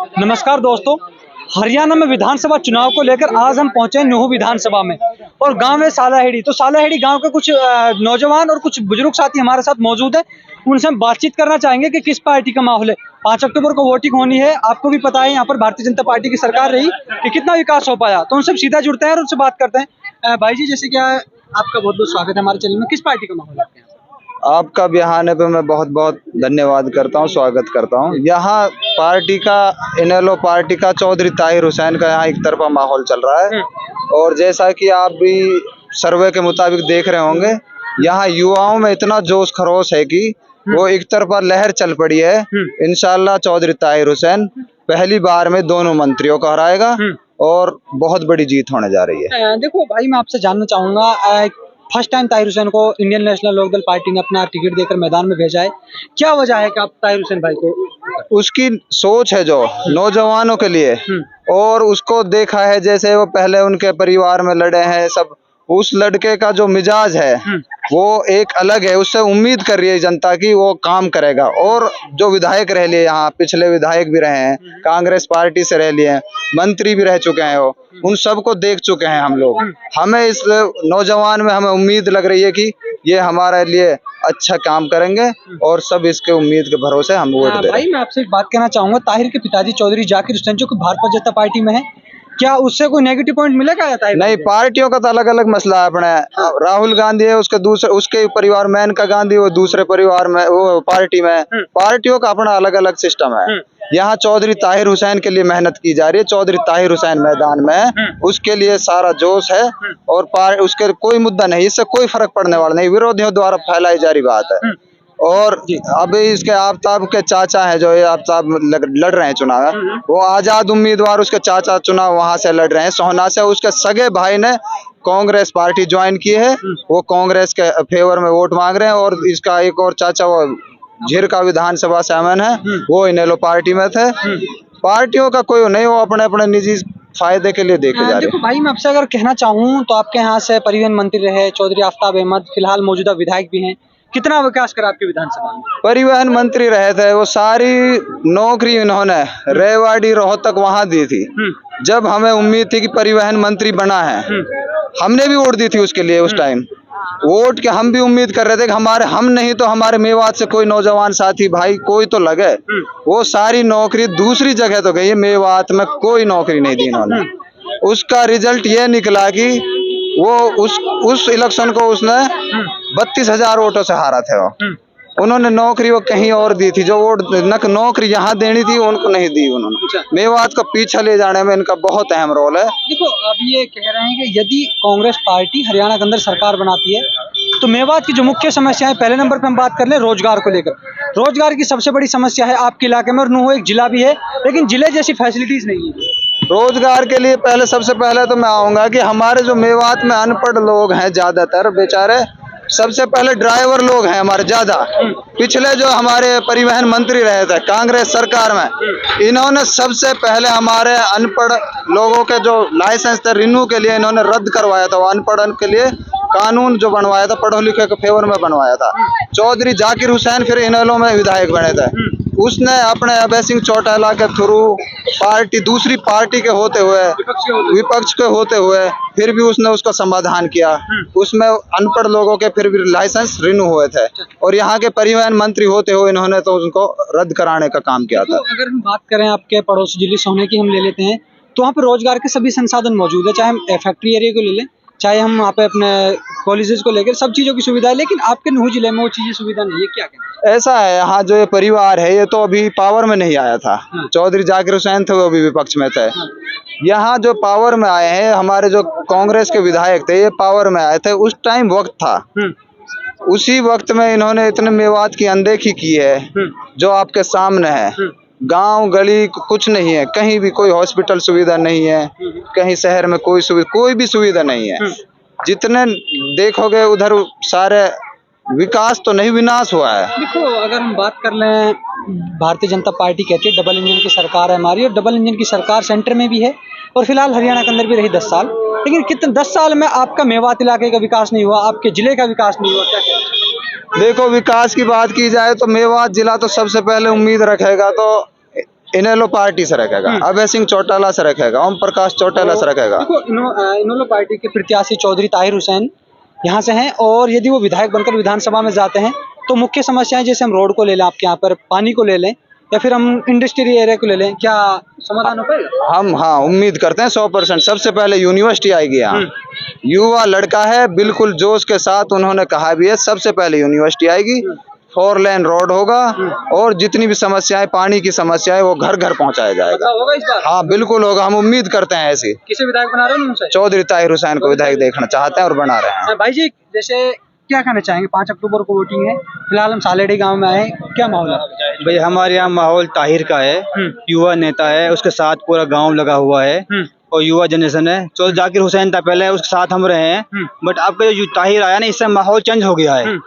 नमस्कार दोस्तों, हरियाणा में विधानसभा चुनाव को लेकर आज हम पहुंचे हैं नूहू विधानसभा में और गांव है सालाहेड़ी। तो सालाहेड़ी गांव के कुछ नौजवान और कुछ बुजुर्ग साथी हमारे साथ मौजूद हैं। उनसे हम बातचीत करना चाहेंगे कि किस पार्टी का माहौल है। 5 अक्टूबर को वोटिंग होनी है। आपको भी पता है यहाँ पर भारतीय जनता पार्टी की सरकार रही कि कितना विकास हो पाया। तो उनसे सीधा जुड़ते हैं और उनसे बात करते हैं। भाई जी, जैसे क्या आपका बहुत बहुत स्वागत है हमारे चैनल में। किस पार्टी का माहौल है आपके यहाँ? आपका भी आने पे मैं बहुत बहुत धन्यवाद करता हूँ, स्वागत करता हूँ। यहाँ पार्टी का इनेलो पार्टी का चौधरी ताहिर हुसैन का यहाँ एक तरफा माहौल चल रहा है। और जैसा कि आप भी सर्वे के मुताबिक देख रहे होंगे, यहाँ युवाओं में इतना जोश खरोश है कि वो एक तरफा लहर चल पड़ी है। इंशाल्लाह चौधरी ताहिर हुसैन पहली बार में दोनों मंत्रियों को हराएगा और बहुत बड़ी जीत होने जा रही है। देखो भाई, मैं आपसे जानना चाहूंगा, फर्स्ट टाइम ताहिर हुसैन को इंडियन नेशनल लोकदल पार्टी ने अपना टिकट देकर मैदान में भेजा है। क्या वजह है कि आप ताहिर हुसैन भाई को? उसकी सोच है जो नौजवानों के लिए, और उसको देखा है जैसे वो पहले उनके परिवार में लड़े हैं सब। उस लड़के का जो मिजाज है वो एक अलग है। उससे उम्मीद कर रही है जनता की वो काम करेगा। और जो विधायक रह लिए, यहाँ पिछले विधायक भी रहे हैं, कांग्रेस पार्टी से रह लिए हैं, मंत्री भी रह चुके हैं, वो उन सबको देख चुके हैं हम लोग। हमें इस नौजवान में हमें उम्मीद लग रही है कि ये हमारे लिए अच्छा काम करेंगे और सब इसके उम्मीद के भरोसे हम वोट दें। भाई, मैं आपसे एक बात कहना चाहूंगा, ताहिर के पिताजी चौधरी जाकिर हुसैन जो कि भारतीय जनता पार्टी में है, क्या उससे कोई नेगेटिव पॉइंट मिलेगा या ताहिर? नहीं, पार्टियों का तो अलग अलग मसला है अपने। राहुल गांधी है, उसके दूसरे उसके परिवार में मेनका गांधी, वो दूसरे परिवार में वो पार्टी में। पार्टियों का अपना अलग अलग सिस्टम है। यहाँ चौधरी ताहिर हुसैन के लिए मेहनत की जा रही है। चौधरी ताहिर हुसैन मैदान में है, उसके लिए सारा जोश है और उसके कोई मुद्दा नहीं, इससे कोई फर्क पड़ने वाला नहीं। विरोधियों द्वारा फैलाई जा रही बात है। और अभी इसके आफ्ताब के चाचा है, जो ये आफ्ताब लड़ रहे हैं चुनाव, वो आजाद उम्मीदवार उसके चाचा चुनाव वहां से लड़ रहे हैं सोहना से। उसके सगे भाई ने कांग्रेस पार्टी ज्वाइन की है, वो कांग्रेस के फेवर में वोट मांग रहे हैं। और इसका एक और चाचा वो झिरका विधानसभा से अमन है, वो इनेलो पार्टी में थे। पार्टियों का कोई नहीं, वो अपने अपने निजी फायदे के लिए देखे जा रहे हैं। देखो भाई, मैं आपसे अगर कहना चाहूँ तो आपके यहाँ से परिवहन मंत्री रहे चौधरी आफ्ताब अहमद, फिलहाल मौजूदा विधायक भी हैं। कितना विकास करा आपके विधानसभा में? परिवहन मंत्री रहे थे, वो सारी नौकरी इन्होंने रेवाड़ी रोहतक वहां दी थी। जब हमें उम्मीद थी कि परिवहन मंत्री बना है, हमने भी वोट दी थी उसके लिए। उस टाइम वोट के हम भी उम्मीद कर रहे थे कि हम नहीं तो हमारे मेवात से कोई नौजवान साथी भाई कोई तो लगे। वो सारी नौकरी दूसरी जगह तो गई, मेवात में कोई नौकरी नहीं दी इन्होंने। उसका रिजल्ट ये निकला कि वो उस इलेक्शन को उसने 32,000 वोटों से हारा थे। वो उन्होंने नौकरी वो कहीं और दी थी, जो वोट नौकरी यहाँ देनी थी उनको नहीं दी उन्होंने। मेवात का पीछा ले जाने में इनका बहुत अहम रोल है। देखो, अब ये कह रहे हैं कि यदि कांग्रेस पार्टी हरियाणा के अंदर सरकार बनाती है तो मेवात की जो मुख्य समस्या है, पहले नंबर पे हम बात कर ले रोजगार को लेकर। रोजगार की सबसे बड़ी समस्या है आपके इलाके में, और नूहू एक जिला भी है, लेकिन जिले जैसी फैसिलिटीज नहीं है। रोजगार के लिए सबसे पहले तो मैं आऊंगा कि हमारे जो मेवात में अनपढ़ लोग हैं ज्यादातर बेचारे, सबसे पहले ड्राइवर लोग हैं हमारे ज्यादा। पिछले जो हमारे परिवहन मंत्री रहे थे कांग्रेस सरकार में, इन्होंने सबसे पहले हमारे अनपढ़ लोगों के जो लाइसेंस थे रिन्यू के लिए इन्होंने रद्द करवाया था। वो अनपढ़ के लिए कानून जो बनवाया था, पढ़ो लिखे के फेवर में बनवाया था। चौधरी जाकिर हुसैन फिर इनेलो में विधायक बने थे। उसने अपने अभय सिंह चौटाला के थ्रू दूसरी पार्टी के होते हुए, विपक्ष के होते हुए, फिर भी उसने उसका समाधान किया। उसमें अनपढ़ लोगों के फिर भी लाइसेंस रिन्यू हुए थे, और यहाँ के परिवहन मंत्री होते हुए इन्होंने तो उनको रद्द कराने का काम किया था। अगर हम बात करें आपके पड़ोसी जिले सोहना की हम ले लेते हैं, तो वहाँ पर रोजगार के सभी संसाधन मौजूद है। चाहे हम फैक्ट्री एरिया को ले लें, चाहे हम वहाँ पे अपने कॉलेजेस को लेकर, सब चीजों की सुविधा है, लेकिन आपके नूहू जिले में वो चीजें सुविधा नहीं है। क्या कहना? ऐसा है, यहाँ जो ये परिवार है ये तो अभी पावर में नहीं आया था। चौधरी जाकिर हुसैन थे, वो भी विपक्ष में थे। यहाँ जो पावर में आए हैं हमारे जो कांग्रेस के विधायक थे, ये पावर में आए थे। उस टाइम वक्त था, उसी वक्त में इन्होंने इतने मेवात की अनदेखी की है जो आपके सामने है। गांव गली कुछ नहीं है, कहीं भी कोई हॉस्पिटल सुविधा नहीं है, कहीं शहर में कोई भी सुविधा नहीं है। जितने देखोगे उधर सारे विकास तो नहीं, विनाश हुआ है। देखो, अगर हम बात कर लें, भारतीय जनता पार्टी कहती है डबल इंजन की सरकार है हमारी, और डबल इंजन की सरकार सेंटर में भी है और फिलहाल हरियाणा के अंदर भी रही 10 साल। लेकिन कितने 10 साल में आपका मेवात इलाके का विकास नहीं हुआ, आपके जिले का विकास नहीं हुआ। क्या कहते हैं? देखो, विकास की बात की जाए तो मेवात जिला तो सबसे पहले उम्मीद रखेगा तो इनेलो पार्टी से रखेगा, अभय सिंह चौटाला से रखेगा, ओम प्रकाश चौटाला से रखेगा। देखो इनेलो पार्टी के प्रत्याशी चौधरी ताहिर हुसैन यहाँ से हैं, और यदि वो विधायक बनकर विधानसभा में जाते हैं तो मुख्य समस्याएं, जैसे हम रोड को ले लें, आपके यहाँ पर पानी को ले लें, या फिर हम इंडस्ट्रियल एरिया को ले लें, क्या समाधान हो पाएगा? हम हाँ उम्मीद करते हैं 100%। सबसे पहले यूनिवर्सिटी आएगी यहाँ, युवा लड़का है, बिल्कुल जोश के साथ उन्होंने कहा भी है, सबसे पहले यूनिवर्सिटी आएगी, 4 लेन रोड होगा, और जितनी भी समस्याएं, पानी की समस्या है, वो घर घर पहुंचाया जाएगा। होगा इस बार? हाँ बिल्कुल होगा, हम उम्मीद करते हैं ऐसी। किसे विधायक बना रहे हो उनसे? चौधरी ताहिर हुसैन को विधायक देखना चाहते हैं और बना रहे हैं। भाई जी, जैसे क्या कहना चाहेंगे, 5 अक्टूबर को वोटिंग है, फिलहाल हम सालेडी गांव में आए, क्या माहौल है? भाई हमारे यहाँ माहौल ताहिर का है, युवा नेता है, उसके साथ पूरा गांव लगा हुआ है और युवा जनरेशन है। चौधरी जाकिर हुसैन था पहले, उसके साथ हम रहे हैं, बट अब जो ताहिर आया ना, इससे माहौल चेंज हो गया है।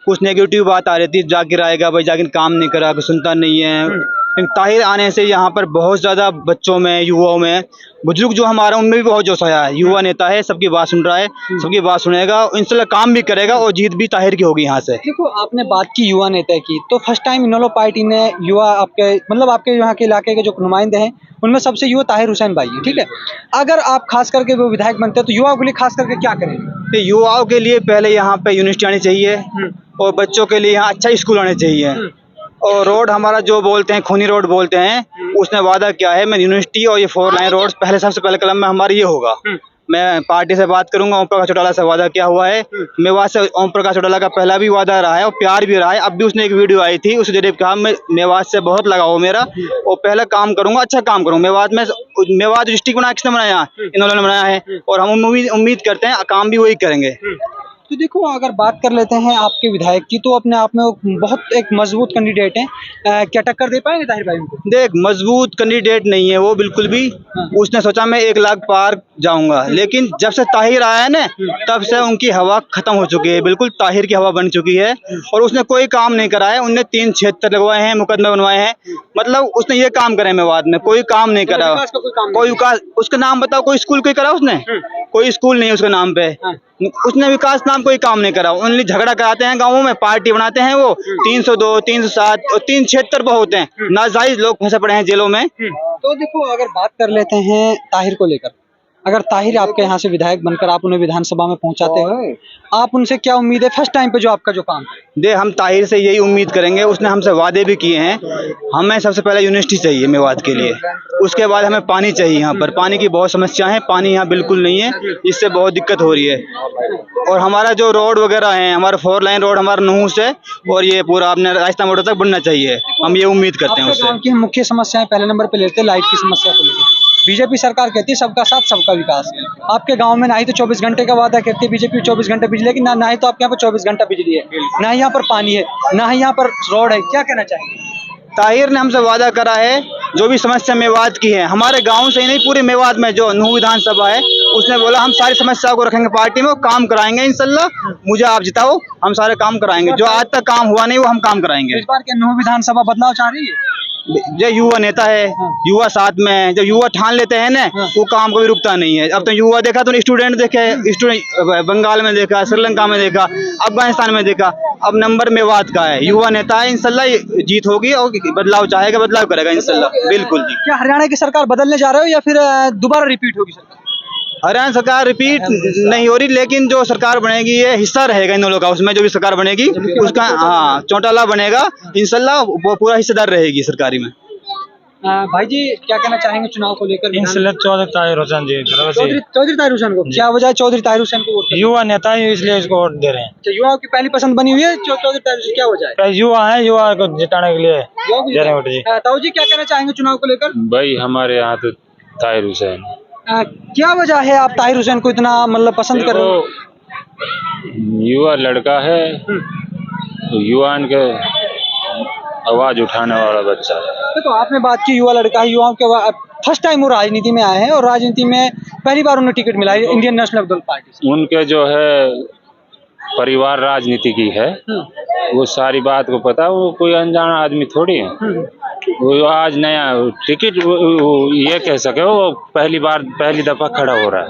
कुछ नेगेटिव बात आ रही थी, जाकिर आएगा, भाई जाकिर काम नहीं करा, कुछ सुनता नहीं है, लेकिन ताहिर आने से यहाँ पर बहुत ज्यादा बच्चों में, युवाओं में, बुजुर्ग जो हमारा, उनमें भी बहुत जोश आया है। युवा नेता है, सबकी बात सुन रहा है, सबकी बात सुनेगा, इंशाल्लाह काम भी करेगा और जीत भी ताहिर की होगी यहाँ से। देखो, आपने बात की युवा नेता की, तो फर्स्ट टाइम इनेलो पार्टी ने युवा, आपके मतलब आपके यहाँ के इलाके के जो नुमाइंदे हैं, उनमें सबसे युवा ताहिर हुसैन भाई है, ठीक है? अगर आप खास करके वो विधायक बनते हैं तो युवाओं के लिए खास करके क्या करेंगे? तो युवाओं के लिए पहले यहाँ पे यूनिवर्सिटी आनी चाहिए, और बच्चों के लिए यहाँ अच्छा स्कूल आने चाहिए, और रोड हमारा जो बोलते हैं खूनी रोड बोलते हैं, उसने वादा किया है, मैं यूनिवर्सिटी और ये 4 लाइन रोड पहले, सबसे पहले कलम में हमारी ये होगा। मैं पार्टी से बात करूंगा, ओम प्रकाश चौटाला से वादा किया हुआ है, मेवात से ओम प्रकाश चौटाला का पहला भी वादा रहा है और प्यार भी रहा है। अब भी उसने एक वीडियो आई थी, उस जरिए कहा मैं मेवात से बहुत लगाव हो मेरा, और पहले काम करूंगा, अच्छा काम करूंगा मेवात में। मेवात डिस्ट्रिक्ट बना, किसने बनाया? इन्होंने बनाया है, और हम उम्मीद करते हैं काम भी वही करेंगे। तो देखो, अगर बात कर लेते हैं आपके विधायक की, तो अपने आप में वो बहुत एक मजबूत कैंडिडेट हैं, क्या टक्कर दे पाएंगे ताहिर भाई उनको? देख, मजबूत कैंडिडेट नहीं है वो बिल्कुल भी। उसने सोचा मैं 1 लाख पार जाऊंगा, लेकिन जब से ताहिर आया है ना, तब से उनकी हवा खत्म हो चुकी है, बिल्कुल ताहिर की हवा बन चुकी है, और उसने कोई काम नहीं करा है। उनने 3 क्षेत्र लगवाए हैं, मुकदमे बनवाए हैं, मतलब उसने ये काम करे मेवात में, कोई काम नहीं करा। कोई विकास, उसका नाम बताओ, कोई स्कूल कोई करा उसने? कोई स्कूल नहीं उसके नाम पे, उसने विकास नाम कोई काम नहीं करा। ओनली झगड़ा कराते हैं गाँवों में, पार्टी बनाते हैं वो, 302, 307 और 3 क्षेत्र बहुत हैं, नाजायज लोग फंसे पड़े हैं जेलों में। तो देखो, अगर बात कर लेते हैं ताहिर को लेकर, अगर ताहिर आपके यहाँ से विधायक बनकर आप उन्हें विधानसभा में पहुंचाते हो, आप उनसे क्या उम्मीद है फर्स्ट टाइम पे जो आपका जो काम है? दे, हम ताहिर से यही उम्मीद करेंगे, उसने हमसे वादे भी किए हैं। हमें सबसे पहले यूनिवर्सिटी चाहिए मेवात के लिए, उसके बाद हमें पानी चाहिए। यहाँ पर पानी की बहुत समस्या है, पानी यहाँ बिल्कुल नहीं है, इससे बहुत दिक्कत हो रही है। और हमारा जो रोड वगैरह है, हमारा 4 लाइन रोड हमारा नूह से और ये पूरा अपने राजस्थान बॉर्डर तक बनना चाहिए, हम ये उम्मीद करते हैं उससे। गाँव की मुख्य समस्याएं पहले नंबर पे लेते हैं लाइट की समस्या को लेकर। बीजेपी सरकार कहती है सबका साथ सबका विकास, आपके गांव में ना ही तो 24 घंटे का वादा करती है बीजेपी 24 घंटे बिजली, लेकिन ना ही तो आपके यहाँ पर 24 घंटा बिजली है, ना ही यहाँ पर पानी है, ना ही यहाँ पर रोड है। क्या कहना चाहेंगे? ताहिर ने हमसे वादा करा है, जो भी समस्या मेवात की है, हमारे गांव से ही नहीं पूरे मेवात में जो नूह विधानसभा है, उसने बोला हम सारी समस्याओं को रखेंगे पार्टी में, काम कराएंगे इंशाल्लाह। मुझे आप जिताओ, हम सारे काम कराएंगे, जो आज तक काम हुआ नहीं वो हम काम कराएंगे। इस बार क्या नूह विधानसभा बदलाव चाह रही है? जो युवा नेता है, युवा साथ में है, जब युवा ठान लेते हैं ना, वो काम कभी रुकता नहीं है। अब तो युवा देखा तो स्टूडेंट देखे, स्टूडेंट बंगाल में देखा, श्रीलंका में देखा, अफगानिस्तान में देखा, अब नंबर मेवात का है। युवा नेता है, इंशाल्लाह जीत होगी और बदलाव चाहेगा, बदलाव करेगा इंशाल्लाह। बिल्कुल जी। क्या हरियाणा की सरकार बदलने जा रहे हो या फिर दोबारा रिपीट होगी सरकार? हरियाणा सरकार रिपीट नहीं हो रही, लेकिन जो सरकार बनेगी ये हिस्सा रहेगा इन लोगों का, उसमें जो भी सरकार बनेगी उसका, हाँ, चौटाला बनेगा इंशाल्लाह, वो पूरा हिस्सेदार रहेगी सरकारी में। भाई जी, क्या कहना चाहेंगे चुनाव को लेकर? चौधरी ताहिर हुसैन जी, चौधरी ताहिर हुसैन को क्या वजह है चौधरी ताहिर हुसैन को वोट? युवा नेता है इसलिए इसको वोट दे रहे हैं। युवाओं की पहली पसंद बनी हुई है चौधरी ताहिर हुसैन, क्या वजह है? युवा है, युवा को जिताने के लिए दे रहे हैं वोट जी। ताऊ जी, क्या कहना चाहेंगे चुनाव को लेकर? भाई हमारे यहाँ तो ताहिर हुसैन। क्या वजह है आप ताहिर हुसैन को इतना मतलब पसंद कर रहे हो? युवा लड़का है, तो युवान के आवाज उठाने वाला बच्चा है। देखो, आपने बात की युवा लड़का है, युवाओं के फर्स्ट टाइम वो राजनीति में आए हैं और राजनीति में पहली बार उन्हें टिकट मिला है इंडियन नेशनल दल पार्टी से। उनके जो है परिवार राजनीति की है, वो सारी बात को पता, वो कोई अनजान आदमी थोड़ी है। वो आज नया टिकट वो ये कह सके वो पहली दफा खड़ा हो रहा है।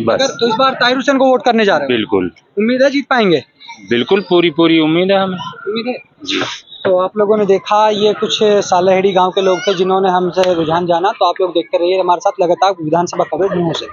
बस। तो इस बार ताहिर हुसैन को वोट करने जा रहे हो? बिल्कुल। उम्मीद है जीत पाएंगे? बिल्कुल, पूरी उम्मीद है हमें। उम्मीद है जी। तो आप लोगों ने देखा, ये कुछ सालाहेड़ी गांव के लोग थे जिन्होंने हमसे रुझान जाना। तो आप लोग देखते रहिए हमारे साथ लगातार विधानसभा कवरेज न्यूज़ से।